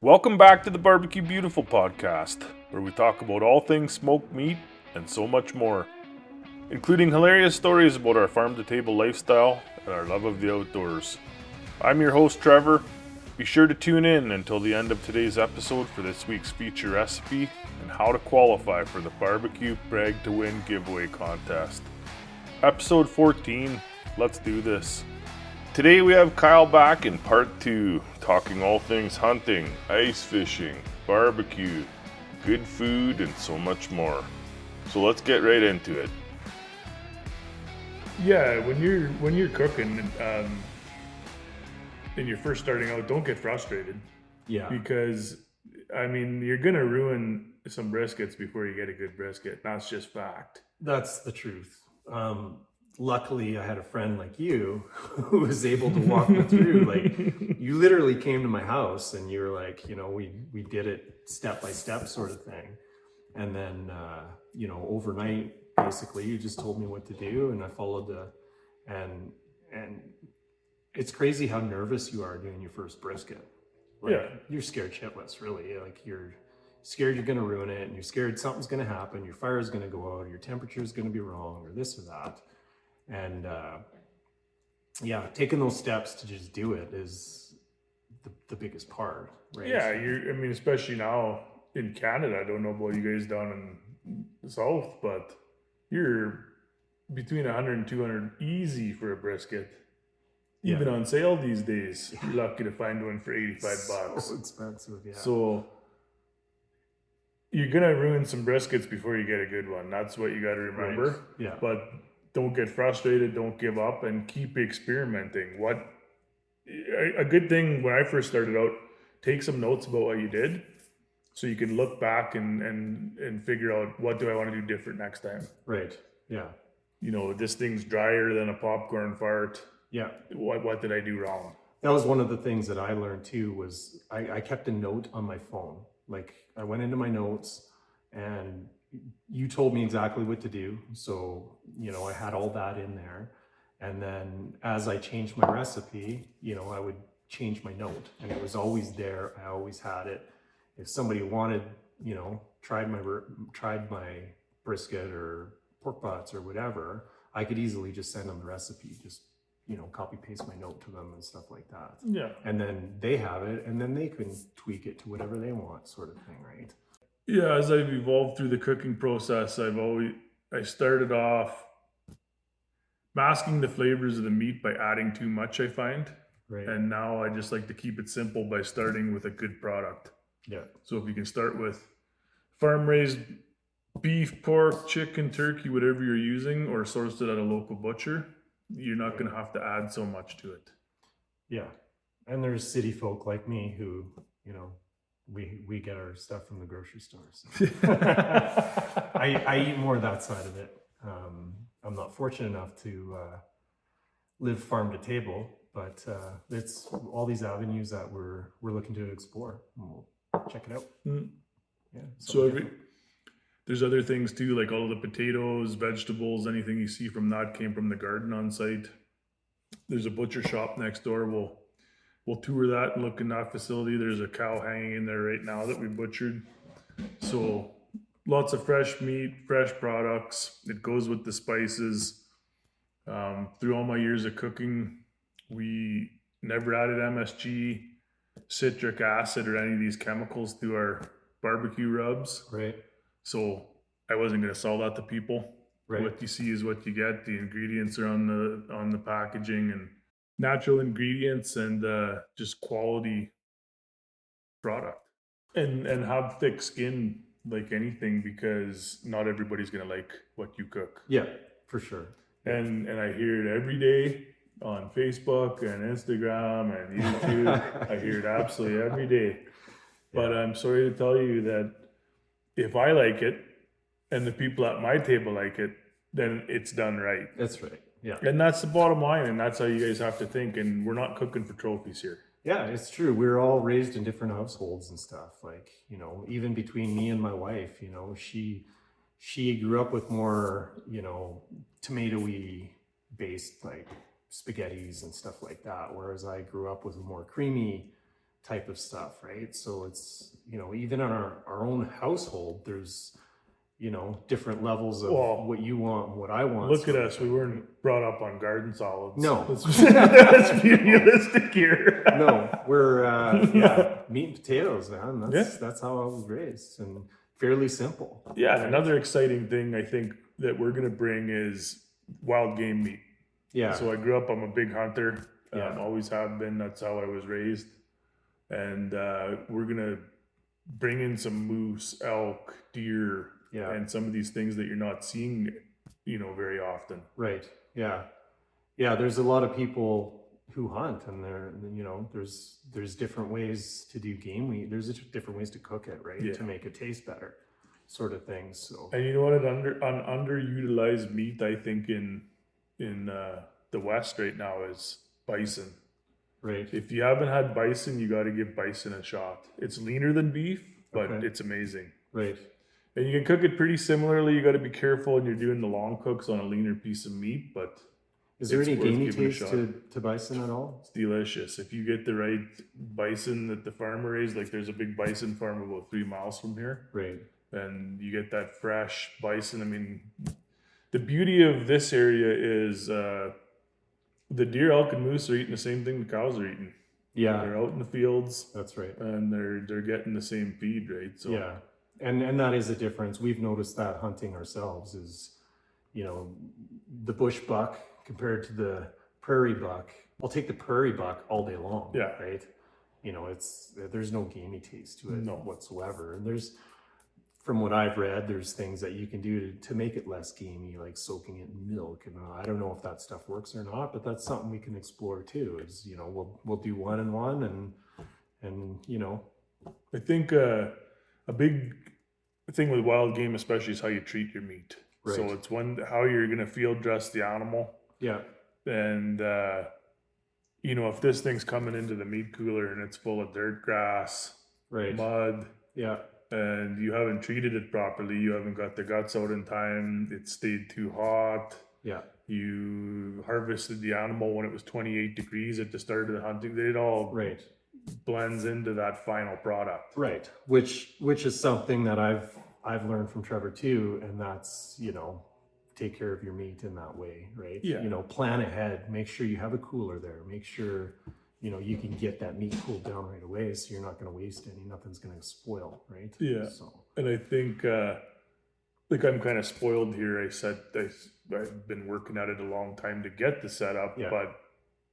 Welcome back to the BBQ Beautiful podcast, where we talk about all things smoked meat and so much more, including hilarious stories about our farm-to-table lifestyle and our love of the outdoors. I'm your host, Trevor. Be sure to tune in until the end of today's episode for this week's feature recipe and how to qualify for the Barbecue Brag to Win giveaway contest. Episode 14, let's do this. Today we have Kyle back in part 2, talking all things hunting, ice fishing, barbecue, good food, and so much more. So let's get right into it. Yeah, when you're cooking and you're first starting out, don't get frustrated. Yeah. Because I mean, you're gonna ruin some briskets before you get a good brisket. That's just fact. That's the truth. Luckily, I had a friend like you who was able to walk me through. Like, you literally came to my house and you were like, we did it step by step sort of thing. And then, overnight, basically, you just told me what to do and I followed and it's crazy how nervous you are doing your first brisket. Like, Yeah. You're scared shitless, really. Like, you're scared you're going to ruin it and you're scared something's going to happen. Your fire is going to go out, or your temperature is going to be wrong, or this or that. And taking those steps to just do it is the biggest part, right? Yeah, especially now in Canada. I don't know about you guys down in the south, but you're between 100 and 200 easy for a brisket. Even on sale these days. You're lucky to find one for $85. So expensive, yeah. So you're gonna ruin some briskets before you get a good one. That's what you got to remember. Right. Yeah. But don't get frustrated. Don't give up, and keep experimenting. A good thing when I first started out, take some notes about what you did, so you can look back and figure out, what do I want to do different next time. Right. Yeah. This thing's drier than a popcorn fart. Yeah. What did I do wrong? That was one of the things that I learned too, was I kept a note on my phone. Like, I went into my notes and you told me exactly what to do. So, I had all that in there. And then as I changed my recipe, I would change my note, and it was always there. I always had it. If somebody wanted, tried my brisket or pork butts or whatever, I could easily just send them the recipe, just, copy paste my note to them and stuff like that. Yeah. And then they have it, and then they can tweak it to whatever they want, sort of thing, right? Yeah, as I've evolved through the cooking process, I started off masking the flavors of the meat by adding too much, I find. Right. And now I just like to keep it simple by starting with a good product. Yeah. So if you can start with farm-raised beef, pork, chicken, turkey, whatever you're using, or sourced it at a local butcher, you're not going to have to add so much to it. Yeah. And there's city folk like me who, we get our stuff from the grocery store. So. I eat more of that side of it. I'm not fortunate enough to live farm to table, but it's all these avenues that we're looking to explore. We'll check it out. Mm. Yeah. So there's other things too, like all the potatoes, vegetables, anything you see from that came from the garden on site. There's a butcher shop next door. We'll tour that and look in that facility. There's a cow hanging in there right now that we butchered. So lots of fresh meat, fresh products. It goes with the spices. Through all my years of cooking, we never added MSG, citric acid, or any of these chemicals to our barbecue rubs. Right. So I wasn't going to sell that to people. Right. What you see is what you get. The ingredients are on the packaging, and natural ingredients, and just quality product. And have thick skin like anything, because not everybody's going to like what you cook. Yeah, for sure. And I hear it every day on Facebook and Instagram and YouTube. I hear it absolutely every day. But I'm sorry to tell you that if I like it and the people at my table like it, then it's done right. That's right. Yeah. And that's the bottom line, and that's how you guys have to think. And we're not cooking for trophies here. Yeah, it's true. We're all raised in different households and stuff. Like, even between me and my wife, she grew up with more, tomato-y based like spaghettis and stuff like that. Whereas I grew up with more creamy type of stuff, right? So it's, even in our own household, there's, different levels of Well, what you want and what I want. Look at sort of us. We thing. weren't brought up on garden solids. No. Let's be realistic here. No, we're meat and potatoes, man. That's how I was raised, and fairly simple. Yeah, and another exciting thing I think that we're gonna bring is wild game meat. Yeah. So I grew up. I'm a big hunter. Yeah. Always have been. That's how I was raised. And we're gonna bring in some moose, elk, deer, and some of these things that you're not seeing, very often. Right. Yeah. Yeah. There's a lot of people who hunt, and there's different ways to do game meat. There's different ways to cook it, right? Yeah. To make it taste better, sort of things. So. And you know what? An underutilized meat, I think, in the West right now is bison. Right. If you haven't had bison, you got to give bison a shot. It's leaner than beef, but Okay. it's amazing. Right. And you can cook it pretty similarly. You got to be careful when you're doing the long cooks on a leaner piece of meat, but Is there any worth gamey giving a taste shot. to bison at all? It's delicious. If you get the right bison that the farmer raised, like there's a big bison farm about 3 miles from here, Right. and you get that fresh bison. I mean, the beauty of this area is the deer, elk, and moose are eating the same thing the cows are eating. Yeah. They're out in the fields, That's right. and they're getting the same feed, right? So Yeah. And that is a difference. We've noticed that hunting ourselves is, the bush buck compared to the prairie buck. I'll take the prairie buck all day long. Yeah. Right. There's no gamey taste to it whatsoever. And from what I've read, there's things that you can do to make it less gamey, like soaking it in milk. And I don't know if that stuff works or not, but that's something we can explore too. Is we'll do one and one, and I think a big thing with wild game, especially, is how you treat your meat. Right. So it's how you're gonna field dress the animal. Yeah. And if this thing's coming into the meat cooler and it's full of dirt, grass, Right. mud, Yeah. and you haven't treated it properly, you haven't got the guts out in time, it stayed too hot, Yeah. you harvested the animal when it was 28 degrees at the start of the hunting, it all Right. blends into that final product. Right. Which is something that I've learned from Trevor too, and that's, take care of your meat in that way, right? Yeah. Plan ahead, make sure you have a cooler there, make sure, you can get that meat cooled down right away, so you're not going to waste any, nothing's going to spoil, right? Yeah. So. And I think, I'm kind of spoiled here. I said I've been working at it a long time to get the setup, but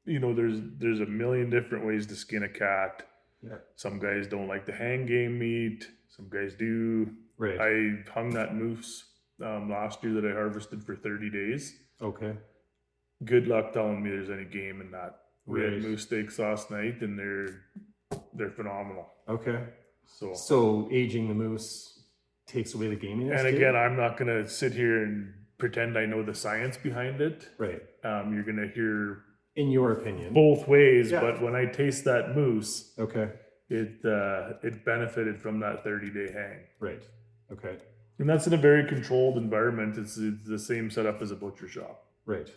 there's a million different ways to skin a cat. Yeah. Some guys don't like the hang game meat. Some guys do. Right. I hung that moose last year that I harvested for 30 days. Okay. Good luck telling me there's any game in that. We Right. had moose steaks last night, and they're phenomenal. Okay. So aging the moose takes away the gaminess. And too? again, I'm not going to sit here and pretend I know the science behind it. Right. You're going to hear, in your opinion, both ways, Yeah. but when I taste that moose, okay. it benefited from that 30-day hang. Right. Okay. And that's in a very controlled environment. It's the same setup as a butcher shop. Right.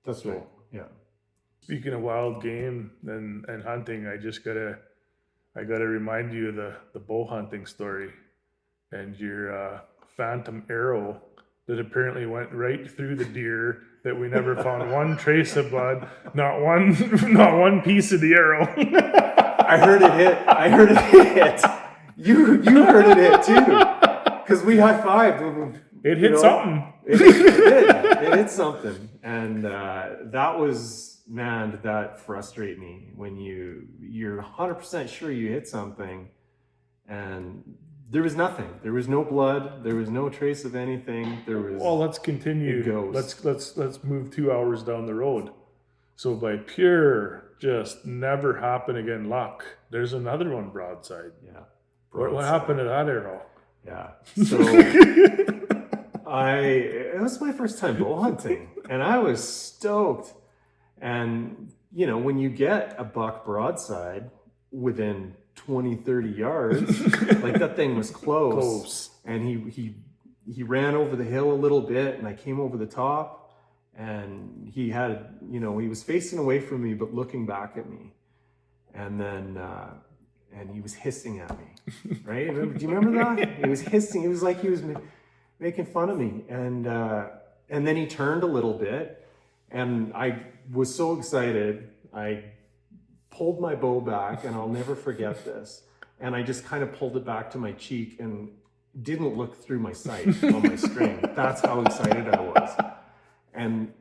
That's So- right. Yeah. Speaking of wild game and hunting, I gotta remind you of the bow hunting story and your phantom arrow that apparently went right through the deer, that we never found one trace of blood, not one piece of the arrow. I heard it hit. You heard it hit too, because we high-fived. It hit something. It did. It hit something, and that frustrates me when you're 100% sure you hit something, and there was nothing. There was no blood. There was no trace of anything. There was. Well, let's continue. It goes. Let's move 2 hours down the road. So by pure just never happen again luck, there's another one broadside. Yeah. What happened to that arrow? Yeah. So it was my first time bow hunting, and I was stoked. And when you get a buck broadside within 20, 30 yards, like that thing was close. And he ran over the hill a little bit, and I came over the top, and he had, he was facing away from me, but looking back at me. And then and he was hissing at me, right? Do you remember that? He was hissing. It was like he was making fun of me. And then he turned a little bit, and I was so excited. I pulled my bow back, and I'll never forget this. And I just kind of pulled it back to my cheek and didn't look through my sight on my string. That's how excited I was. And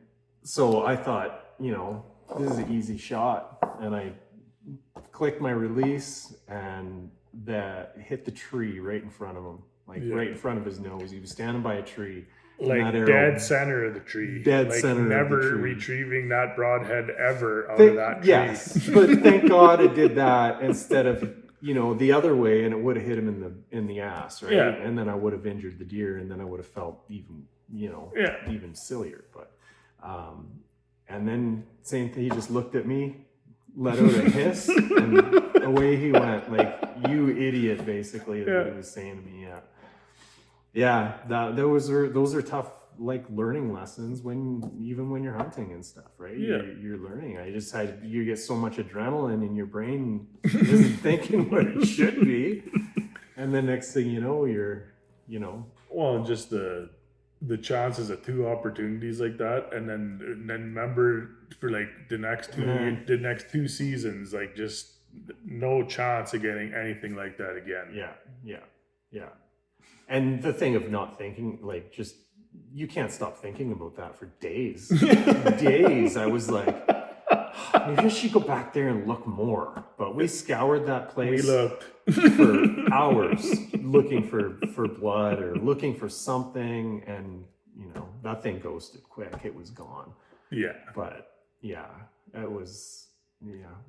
so I thought, this is an easy shot. And I clicked my release, and that hit the tree right in front of him, right in front of his nose. He was standing by a tree. Like dead center of the tree. Dead center of the tree. Never retrieving that broadhead ever out of that tree. Yes, but thank God it did that instead of, the other way, and it would have hit him in the ass, right? Yeah. And then I would have injured the deer, and then I would have felt even, even sillier. But, and then same thing, he just looked at me, let out a hiss, and away he went, like, you idiot, basically, is what he was saying to me. Yeah, those are tough, like, learning lessons even when you're hunting and stuff, right? Yeah. You're learning. You get so much adrenaline in your brain isn't thinking what it should be, and the next thing you know, Well, just the chances of 2 opportunities like that, and then remember for like the next 2 seasons, like, just no chance of getting anything like that again. Yeah. And the thing of not thinking, like, just, you can't stop thinking about that for days. Days. I was like, maybe I should go back there and look more. But we scoured that place. We looked for hours looking for blood or looking for something. And, that thing ghosted quick. It was gone. Yeah. But, yeah, it was,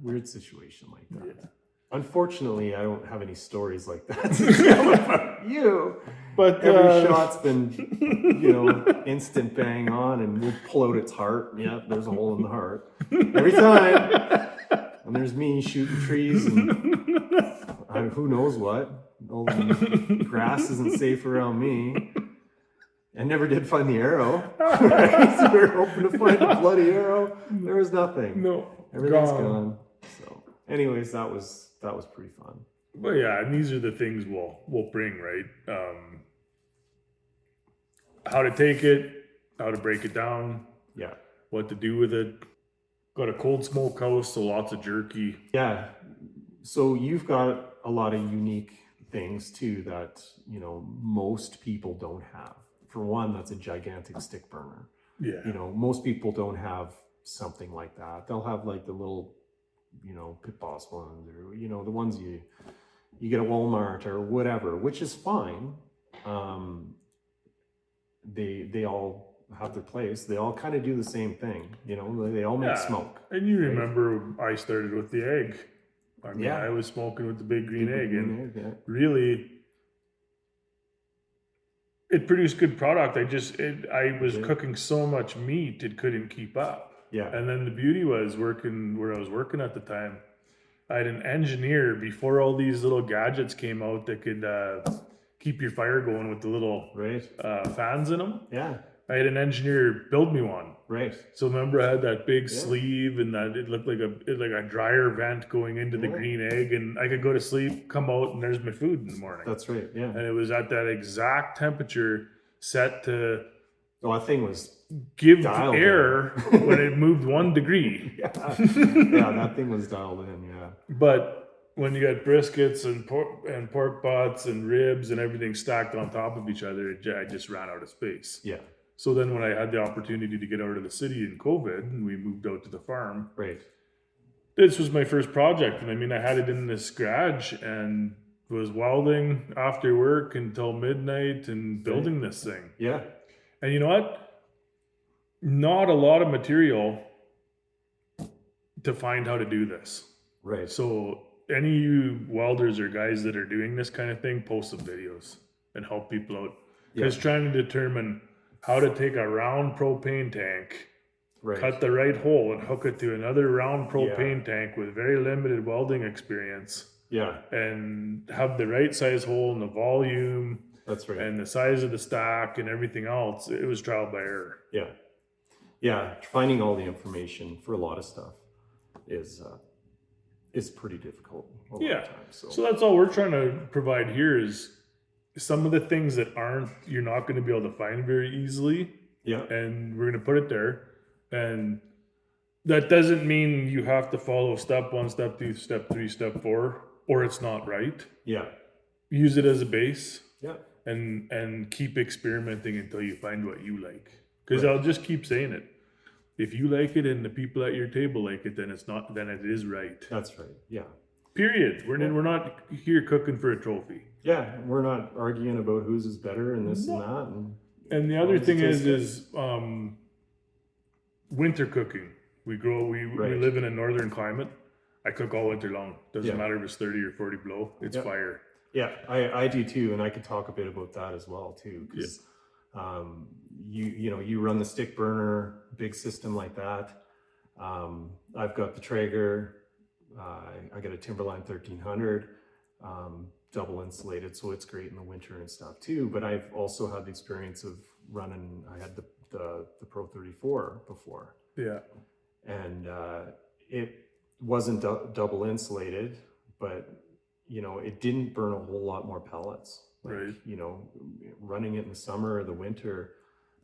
weird situation like that. Yeah. Unfortunately, I don't have any stories like that to tell about you. But every shot's been, instant bang on, and we'll pull out its heart. Yeah, there's a hole in the heart every time. And there's me shooting trees, and who knows what. All the grass isn't safe around me. I never did find the arrow. Right? So we were hoping to find a bloody arrow. There was nothing. No, everything's gone. So, anyways, that was pretty fun. But yeah, and these are the things we'll bring, right? How to take it, how to break it down, what to do with it. Got a cold smoke house, so lots of jerky. Yeah, so you've got a lot of unique things too that most people don't have. For one, that's a gigantic stick burner. Yeah, most people don't have something like that. They'll have like the little pit boss ones, or the ones you get at Walmart or whatever, which is fine. They all have their place. They all kind of do the same thing. They all make smoke. And you remember, I started with the egg. I was smoking with the big green egg, and really, it produced good product. I was cooking so much meat, it couldn't keep up. Yeah. And then the beauty was, working where I was working at the time, I had an engineer, before all these little gadgets came out that could keep your fire going with the little fans in them. Yeah. I had an engineer build me one. Right. So remember, I had that big sleeve, and that it looked like a dryer vent going into the green egg, and I could go to sleep, come out, and there's my food in the morning. That's right. Yeah. And it was at that exact temperature set to that thing was give air when it moved 1 degree. Yeah, that thing was dialed in. Yeah. But when you got briskets and pork butts and ribs and everything stacked on top of each other, I just ran out of space. Yeah. So then when I had the opportunity to get out of the city in COVID, and we moved out to the farm, this was my first project. And I had it in this garage and was welding after work until midnight and building this thing. Yeah. And you know what? Not a lot of material to find how to do this. Right. So any of you welders or guys that are doing this kind of thing, post some videos and help people out. Because trying to determine how to take a round propane tank, cut the right hole, and hook it to another round propane tank with very limited welding experience. Yeah. And have the right size hole and the volume. That's right. And the size of the stack and everything else. It was trial by error. Yeah. Yeah. Finding all the information for a lot of stuff is pretty difficult a lot Yeah. of times. So that's all we're trying to provide here is some of the things that you're not going to be able to find very easily. Yeah. And we're going to put it there. And that doesn't mean you have to follow step 1, step 2, step 3, step 4, or it's not right. Yeah. Use it as a base. Yeah. And keep experimenting until you find what you like. Because Right. I'll just keep saying it. If you like it and the people at your table like it, then it is right. That's right. Yeah. Period. We're not here cooking for a trophy. Yeah. We're not arguing about whose is better and this and that. And the other thing is winter cooking. We live in a northern climate. I cook all winter long. Doesn't matter if it's 30 or 40 below. It's fire. Yeah, I do too, and I could talk a bit about that as well too. Because you run the stick burner, big system like that. I've got the Traeger. I got a Timberline 1300, double insulated, so it's great in the winter and stuff too. But I've also had the experience of running. I had the Pro 34 before. Yeah, and it wasn't double insulated, but it didn't burn a whole lot more pellets. Right. Running it in the summer or the winter,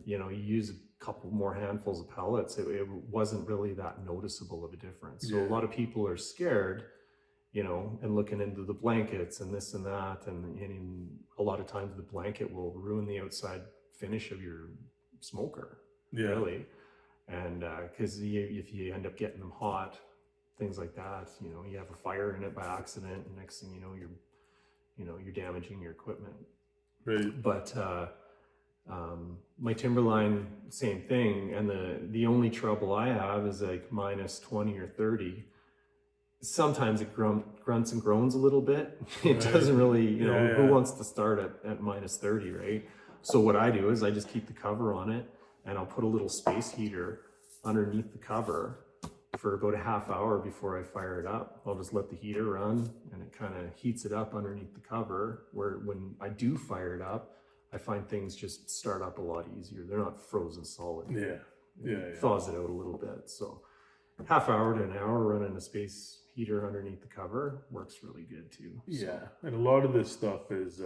you use a couple more handfuls of pellets. It wasn't really that noticeable of a difference. So a lot of people are scared, and looking into the blankets and this and that. And a lot of times the blanket will ruin the outside finish of your smoker. Yeah. Really. And because if you end up getting them hot, things like that, you have a fire in it by accident, and next thing you know, you're damaging your equipment. Right. But my Timberline, same thing. And the only trouble I have is like minus 20 or 30. Sometimes it grunts and groans a little bit. It doesn't really, who wants to start at minus 30, right? So what I do is I just keep the cover on it, and I'll put a little space heater underneath the cover for about a half hour before I fire it up. I'll just let the heater run, and it kind of heats it up underneath the cover, where when I do fire it up, I find things just start up a lot easier. They're not frozen solid. It thaws it out a little bit. So half hour to an hour running a space heater underneath the cover works really good too. Yeah, and a lot of this stuff is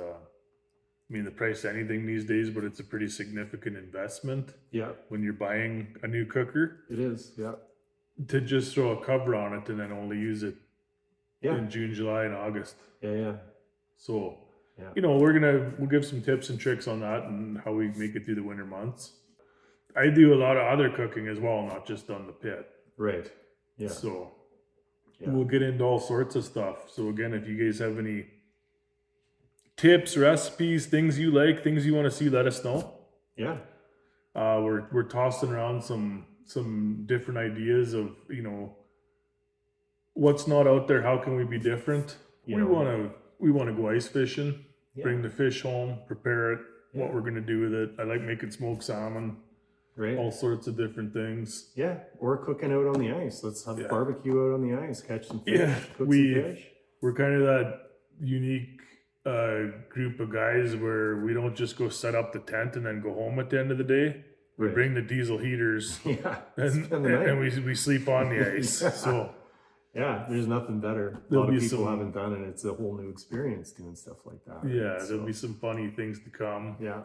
the price of anything these days, but it's a pretty significant investment. Yeah. When you're buying a new cooker. It is, yeah. To just throw a cover on it and then only use it in June, July, and August. Yeah. So, we'll give some tips and tricks on that and how we make it through the winter months. I do a lot of other cooking as well, not just on the pit. Right. Yeah. So, we'll get into all sorts of stuff. So again, if you guys have any tips, recipes, things you like, things you want to see, let us know. Yeah. We're tossing around some different ideas of, what's not out there, how can we be different? We want to go ice fishing, bring the fish home, prepare it, what we're going to do with it. I like making smoked salmon. Right. All sorts of different things. Yeah. Or cooking out on the ice. Let's have a barbecue out on the ice, catch some fish, cook some fish. We're kind of that unique group of guys where we don't just go set up the tent and then go home at the end of the day. We bring the diesel heaters and we sleep on the ice. So there's nothing better. A lot of people haven't done it. It's a whole new experience doing stuff like that. Yeah, there'll be some funny things to come. Yeah.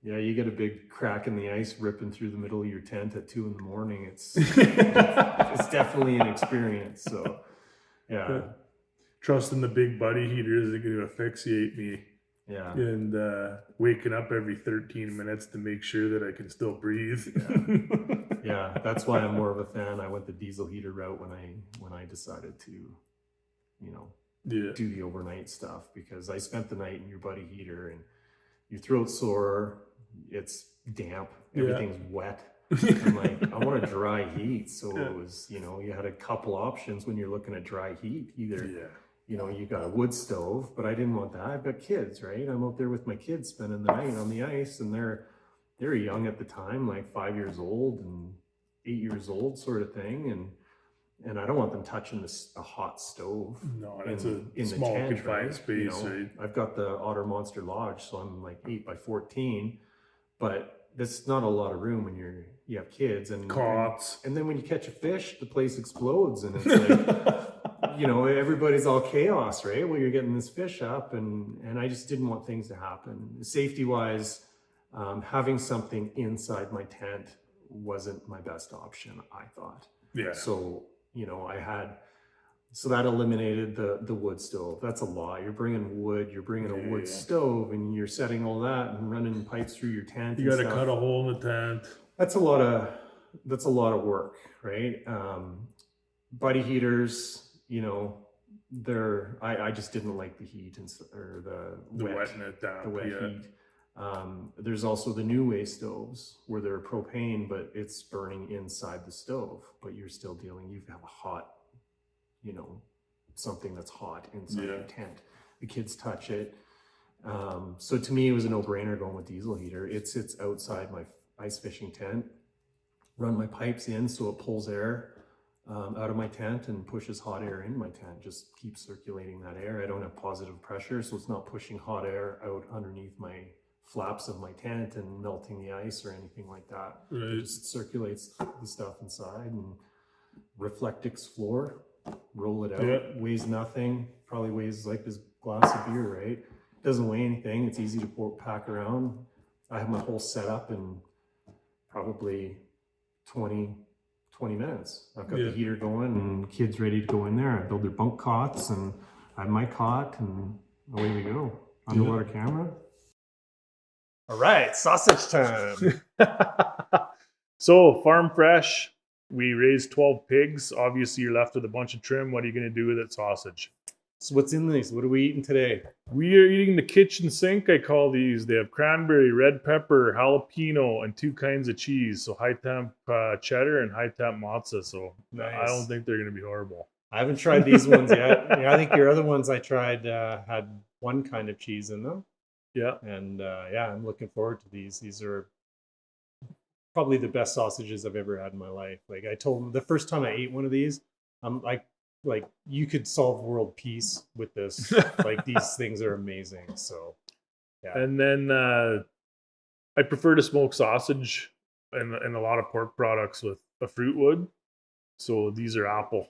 You get a big crack in the ice ripping through the middle of your tent at 2 a.m. It's definitely an experience. So trusting the big buddy heater isn't going to asphyxiate me. Yeah. And waking up every 13 minutes to make sure that I can still breathe. Yeah, that's why I'm more of a fan. I went the diesel heater route when I decided to, do the overnight stuff, because I spent the night in your buddy heater and your throat's sore, it's damp, everything's wet. I'm like, I want a dry heat. So it was, you had a couple options when you're looking at dry heat. Either you got a wood stove, but I didn't want that. I've got kids, right? I'm out there with my kids spending the night on the ice, and they're young at the time, like 5 years old and 8 years old, sort of thing, and I don't want them touching a hot stove. No, it's a small confined space, right? I've got the Otter Monster Lodge, so I'm like 8 by 14, but that's not a lot of room when you have kids and cots. And then when you catch a fish, the place explodes, and it's like you know, everybody's all chaos, right? Well, you're getting this fish up, and I just didn't want things to happen. Safety wise, having something inside my tent wasn't my best option, I thought. Yeah. So, you know, so that eliminated the wood stove. That's a lot. You're bringing wood, you're bringing a wood stove, and you're setting all that and running pipes through your tent. You got to cut a hole in the tent. That's a lot of work, right? Buddy heaters, you know, I just didn't like the heat or the wetting it down. The wet heat. There's also the new way stoves where they're propane, but it's burning inside the stove, but you're still you have a hot, you know, something that's hot inside your tent. The kids touch it. So to me, it was a no-brainer going with diesel heater. It sits outside my ice fishing tent, run my pipes in so it pulls air out of my tent and pushes hot air in my tent, just keeps circulating that air. I don't have positive pressure, so it's not pushing hot air out underneath my flaps of my tent and melting the ice or anything like that. Right. It just circulates the stuff inside. And Reflectix floor, roll it out, weighs nothing, probably weighs like this glass of beer, right? Doesn't weigh anything, it's easy to pack around. I have my whole setup in probably 20 minutes. I've got the heater going and kids ready to go in there. I build their bunk cots and I have my cot and away we go. Underwater camera. All right, sausage time. So farm fresh, we raised 12 pigs. Obviously you're left with a bunch of trim. What are you going to do with it? Sausage. So what's in these? What are we eating today? We are eating the kitchen sink, I call these. They have cranberry, red pepper, jalapeno, and 2 kinds of cheese. So high temp cheddar and high temp mozza. So nice. I don't think they're going to be horrible. I haven't tried these ones yet. Yeah, I think your other ones I tried had one kind of cheese in them. Yeah. And I'm looking forward to these. These are probably the best sausages I've ever had in my life. Like I told them the first time I ate one of these, I'm like you could solve world peace with this. Like these things are amazing. So yeah. And then I prefer to smoke sausage and a lot of pork products with a fruit wood. So these are apple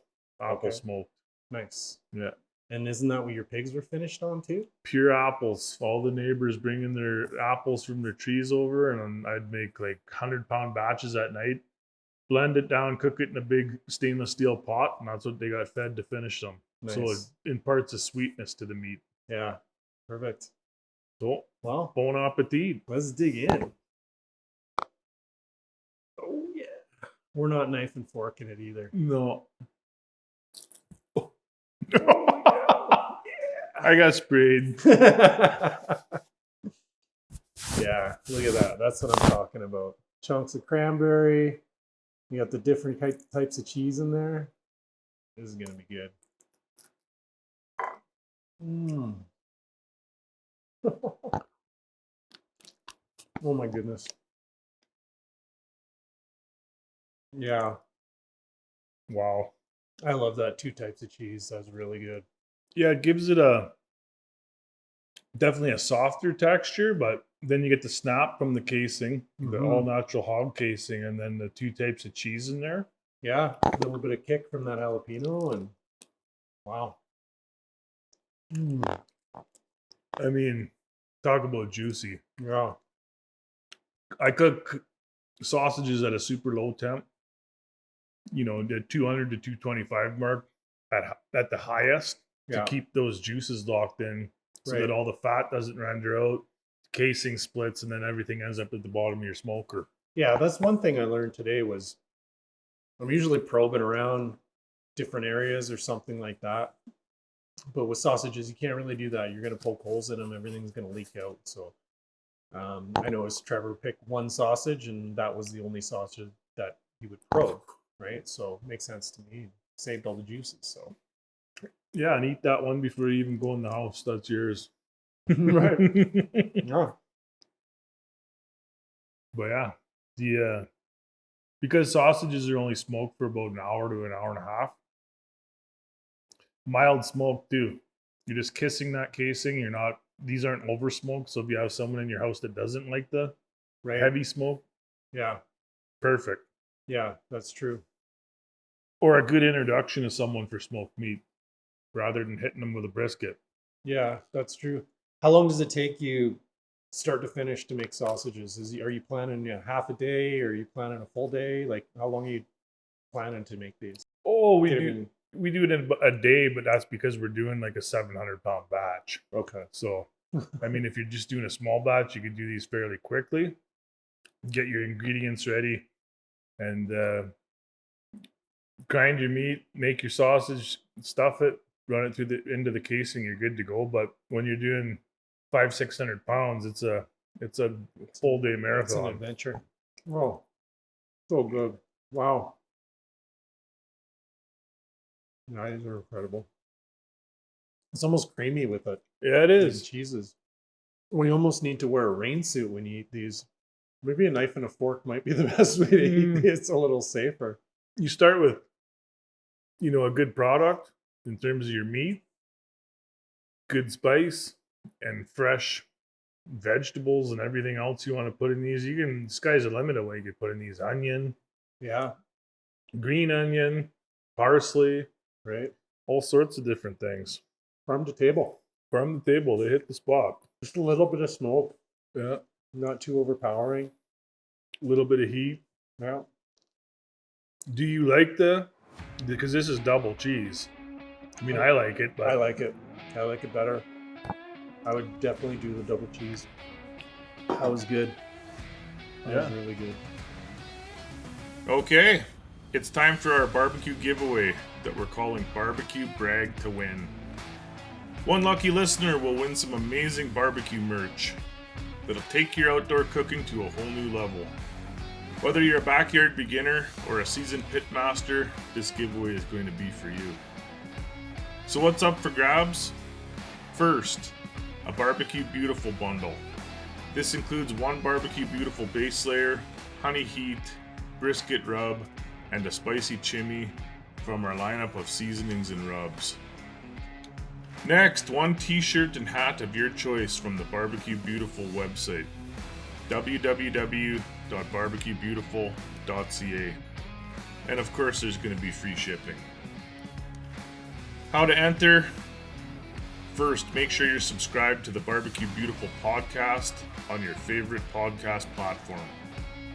smoked. Nice. Yeah. And isn't that what your pigs were finished on too? Pure apples. All the neighbors bringing their apples from their trees over, and I'd make like 100-pound batches at night, blend it down, cook it in a big stainless steel pot, and that's what they got fed to finish them. Nice. So it imparts a sweetness to the meat. Yeah, perfect. So, well, bon appetit. Let's dig in. Oh yeah. We're not knife and forking it either. No. I got sprayed. Yeah, look at that. That's what I'm talking about. Chunks of cranberry. You got the different types of cheese in there. This is going to be good. Oh my goodness. Yeah. Wow. I love that 2 types of cheese. That's really good. Yeah, it gives it definitely a softer texture, but then you get the snap from the casing, the all natural hog casing, and then the 2 types of cheese in there. Yeah, a little bit of kick from that jalapeno, and wow. I mean, talk about juicy. Yeah. I cook sausages at a super low temp, you know, the 200 to 225 mark at the highest to keep those juices locked in so that all the fat doesn't render out, casing splits, and then everything ends up at the bottom of your smoker. Yeah, that's one thing I learned today was I'm usually probing around different areas or something like that. But with sausages, you can't really do that. You're going to poke holes in them. Everything's going to leak out. So I noticed Trevor picked one sausage, and that was the only sausage that he would probe, right? So it makes sense to me. Saved all the juices. So yeah, and eat that one before you even go in the house. That's yours. Right. Yeah. But yeah, because sausages are only smoked for about an hour to an hour and a half. Mild smoke too. You're just kissing that casing. These aren't over smoked. So if you have someone in your house that doesn't like the heavy smoke, perfect. Yeah, that's true. Or a good introduction to someone for smoked meat. rather than hitting them with a brisket. Yeah, that's true. How long does it take you start to finish to make sausages? Are you planning half a day, or are you planning a full day? Like, how long are you planning to make these? Oh, we Given- do it in a day, but that's because we're doing like a 700-pound batch. Okay. So, I mean, if you're just doing a small batch, you could do these fairly quickly. Get your ingredients ready, and grind your meat, make your sausage, stuff it, run it through into the casing. You're good to go. But when you're doing 500-600 pounds, it's a full day It's an marathon. adventure. Oh, so good. Wow. Yeah, these are incredible. It's almost creamy with it. Yeah, it These is. cheeses. We almost need to wear a rain suit when you eat these. Maybe a knife and a fork might be the best way to eat these. It's a little safer. You start with, a good product in terms of your meat, good spice, and fresh vegetables and everything else you want to put in these. Sky's the limit of what you could put in these. Onion, Yeah, green onion, parsley, right. all sorts of different things. Farm to table. From the table, they hit the spot. Just a little bit of smoke, Yeah. not too overpowering. A little bit of heat. Yeah. Do you like because this is double cheese? I mean, I like it, but I like it. I like it better. I would definitely do the double cheese. That was good. That was really good. Okay, it's time for our barbecue giveaway that we're calling Barbecue Brag to Win. One lucky listener will win some amazing barbecue merch that'll take your outdoor cooking to a whole new level. Whether you're a backyard beginner or a seasoned pit master, this giveaway is going to be for you. So what's up for grabs? First, a BBQ Beautiful bundle. This includes one BBQ Beautiful base layer, honey heat, brisket rub, and a spicy chimney from our lineup of seasonings and rubs. Next, one t-shirt and hat of your choice from the BBQ Beautiful website, www.barbecuebeautiful.ca. And of course, there's going to be free shipping. How to enter? First, make sure you're subscribed to the BBQ Beautiful podcast on your favorite podcast platform.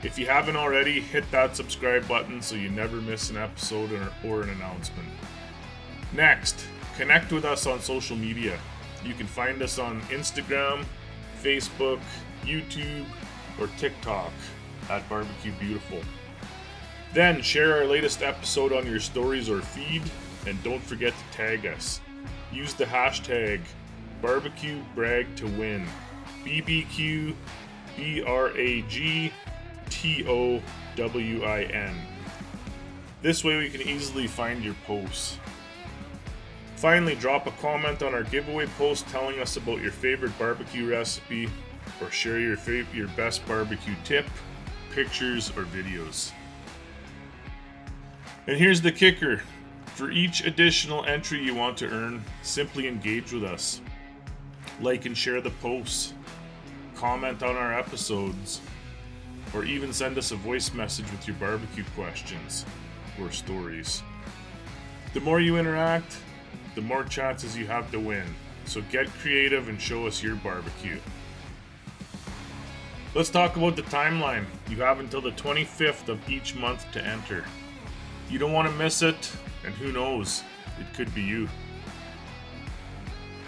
If you haven't already, hit that subscribe button so you never miss an episode or an announcement. Next, connect with us on social media. You can find us on Instagram, Facebook, YouTube, or TikTok at BBQ Beautiful. Then share our latest episode on your stories or feed, and don't forget to tag us. Use the hashtag Barbecue Brag to Win. BBQ BRAGTOWIN. This way we can easily find your posts. Finally, drop a comment on our giveaway post telling us about your favorite barbecue recipe, or share your best barbecue tip, pictures, or videos. And here's the kicker. For each additional entry you want to earn, simply engage with us. Like and share the posts, comment on our episodes, or even send us a voice message with your barbecue questions or stories. The more you interact, the more chances you have to win. So get creative and show us your barbecue. Let's talk about the timeline. You have until the 25th of each month to enter. You don't want to miss it, and who knows, it could be you.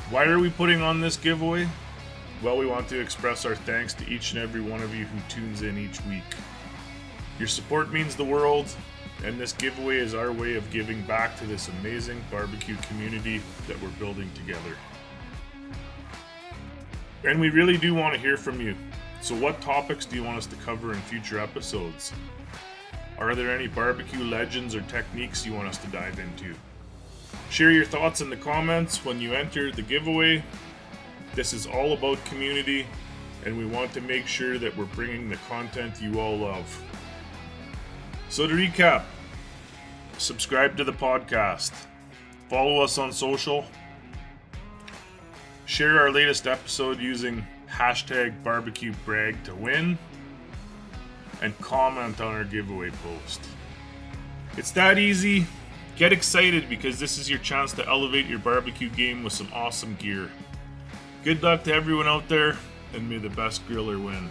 Why are we putting on this giveaway? Well, we want to express our thanks to each and every one of you who tunes in each week. Your support means the world, and this giveaway is our way of giving back to this amazing barbecue community that we're building together. And we really do want to hear from you. So what topics do you want us to cover in future episodes? Are there any barbecue legends or techniques you want us to dive into? Share your thoughts in the comments when you enter the giveaway. This is all about community, and we want to make sure that we're bringing the content you all love. So to recap, subscribe to the podcast, follow us on social, share our latest episode using hashtag Barbecue Brag to Win, and comment on our giveaway post. It's that easy, Get excited because this is your chance to elevate your barbecue game with some awesome gear. Good luck to everyone out there, and may the best griller win.